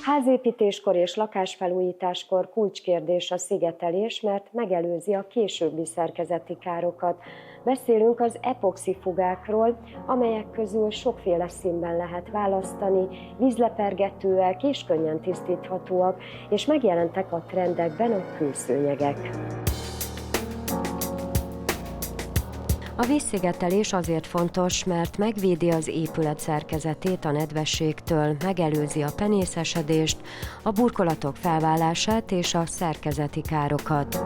Házépítéskor és lakásfelújításkor kulcskérdés a szigetelés, mert megelőzi a későbbi szerkezeti károkat. Beszélünk az epoxifugákról, amelyek közül sokféle színben lehet választani, vízlepergetőek és könnyen tisztíthatóak, és megjelentek a trendekben a kőszőnyegek. A vízszigetelés azért fontos, mert megvédi az épület szerkezetét a nedvességtől, megelőzi a penészesedést, a burkolatok felválását és a szerkezeti károkat.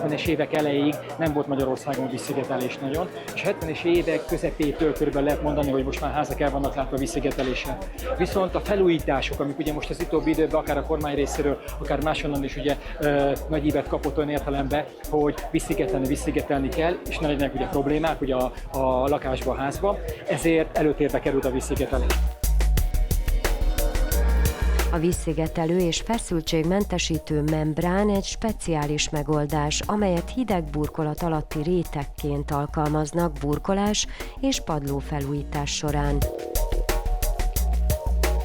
70-es évek elejéig nem volt Magyarországon vízszigetelés nagyon, és 70-es évek közepétől körülbelül lehet mondani, hogy most már házak el vannak látva vízszigeteléssel. Viszont a felújítások, amik ugye most az utóbbi időben akár a kormány részéről, akár máshonnan is ugye nagy ívet kapott olyan értelemben, hogy vízszigetelni kell, és ne legyenek ugye problémák ugye a lakásba, a házba, ezért előtérbe került a vízszigetelés. A vízszigetelő és feszültségmentesítő membrán egy speciális megoldás, amelyet hideg burkolat alatti rétegként alkalmaznak burkolás és padlófelújítás során.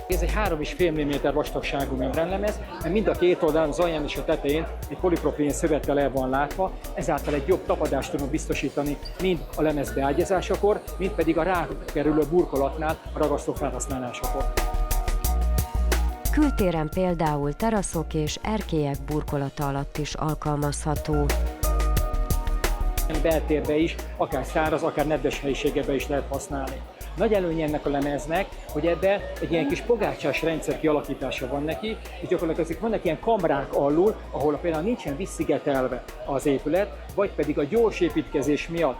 Ez egy 3,5 mm vastagságú membránlemez, mert mind a két oldalon, az alján és a tetején egy polipropilén szövettel el van látva, ezáltal egy jobb tapadást tudunk biztosítani mind a lemez beágyazásakor, mind pedig a rákerülő burkolatnál a ragasztó felhasználásakor. Kültéren például teraszok és erkélyek burkolata alatt is alkalmazható. Beltérbe is, akár száraz, akár nedves helyiségebe is lehet használni. Nagy előnye ennek a lemeznek, hogy ebbe egy ilyen kis pogácsás rendszer kialakítása van neki, és gyakorlatilag vannak ilyen kamrák alul, ahol például nincsen vízszigetelve az épület, vagy pedig a gyors építkezés miatt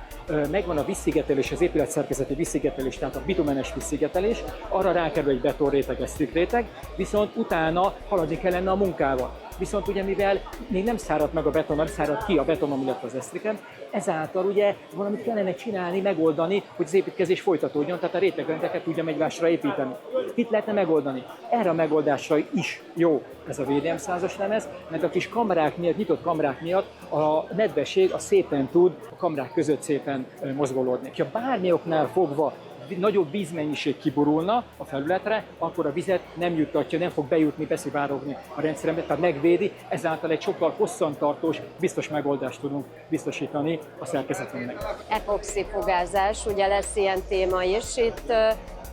megvan a vízszigetelés, az épület szerkezeti vízszigetelés, tehát a bitumenes vízszigetelés, arra rákerül egy betonréteg, egy sztrik-réteg, viszont utána haladni kellene a munkával. Viszont ugye mivel még nem szárad meg a beton, nem szárad ki a betonom, illetve az esztriken, ezáltal ugye valamit kellene csinálni, megoldani, hogy az építkezés folytatódjon, tehát a rétegrendeket tudjam egymásra építeni. Mit lehetne megoldani? Erre a megoldásra is jó ez a VDM-100-as lemez, mert a kis kamrák miatt, nyitott kamrák miatt a nedvesség szépen tud a kamrák között szépen mozgolódni. Ha bármi oknál fogva nagyobb vízmennyiség kiborulna a felületre, akkor a vizet nem juttatja, nem fog bejutni, beszivárogni a rendszerembe, tehát megvédi, ezáltal egy sokkal hosszantartós, biztos megoldást tudunk biztosítani a szerkezetünknek. Epoxifugázás, ugye lesz ilyen téma is. Itt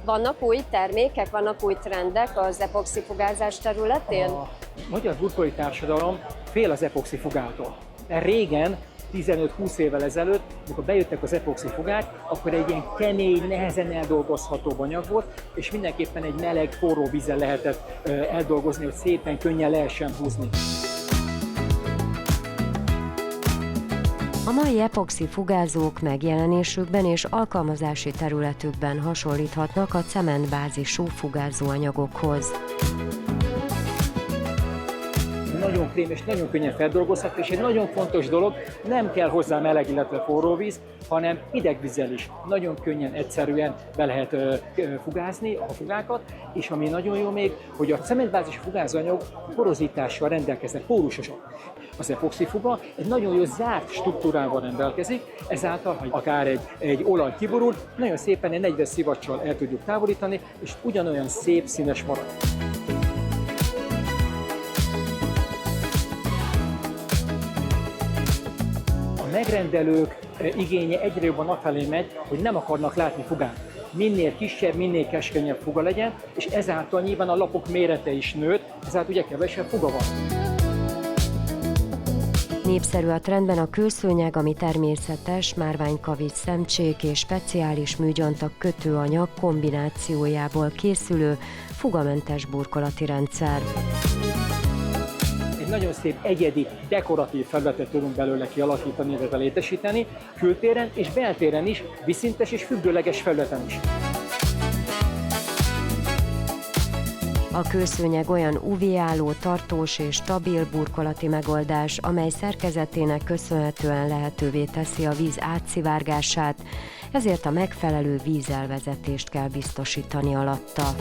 vannak új termékek, vannak új trendek az epoxifugázás területén? A magyar burkolói társadalom fél az epoxifugától. Régen, 15-20 évvel ezelőtt, amikor bejöttek az epoxifugák, akkor egy ilyen kemény, nehezen eldolgozható anyag volt, és mindenképpen egy meleg, forró vízzel lehetett eldolgozni, hogy szépen, könnyen lehessen húzni. A mai epoxifugázók megjelenésükben és alkalmazási területükben hasonlíthatnak a cementbázisú fugázóanyagokhoz. Nagyon krém és nagyon könnyen feldolgozható, és egy nagyon fontos dolog, nem kell hozzá meleg, illetve forró víz, hanem hideg vízzel is nagyon könnyen, egyszerűen be lehet fugázni a fugákat, és ami nagyon jó még, hogy a cementbázisú fugázóanyag porozítással rendelkeznek, pórusosak. Az epoxifuga egy nagyon jó zárt struktúrával rendelkezik, ezáltal, hogy akár egy olaj kiborul, nagyon szépen egy 40 szivacsal el tudjuk távolítani, és ugyanolyan szép, színes marad. A megrendelők igénye egyre jobban afelé megy, hogy nem akarnak látni fugát. Minél kisebb, minél keskenyebb fuga legyen, és ezáltal nyilván a lapok mérete is nőtt, ezáltal ugye kevesebb fuga van. Népszerű a trendben a kőszőnyeg, ami természetes, márványkavics szemcsék és speciális műgyantag kötőanyag kombinációjából készülő fugamentes burkolati rendszer. Egy nagyon szép, egyedi, dekoratív felületet tudunk belőle kialakítani, illetve létesíteni, kültéren és beltéren is, vízszintes és függőleges felületen is. A kőszőnyeg olyan UV-álló, tartós és stabil burkolati megoldás, amely szerkezetének köszönhetően lehetővé teszi a víz átszivárgását, ezért a megfelelő vízelvezetést kell biztosítani alatta.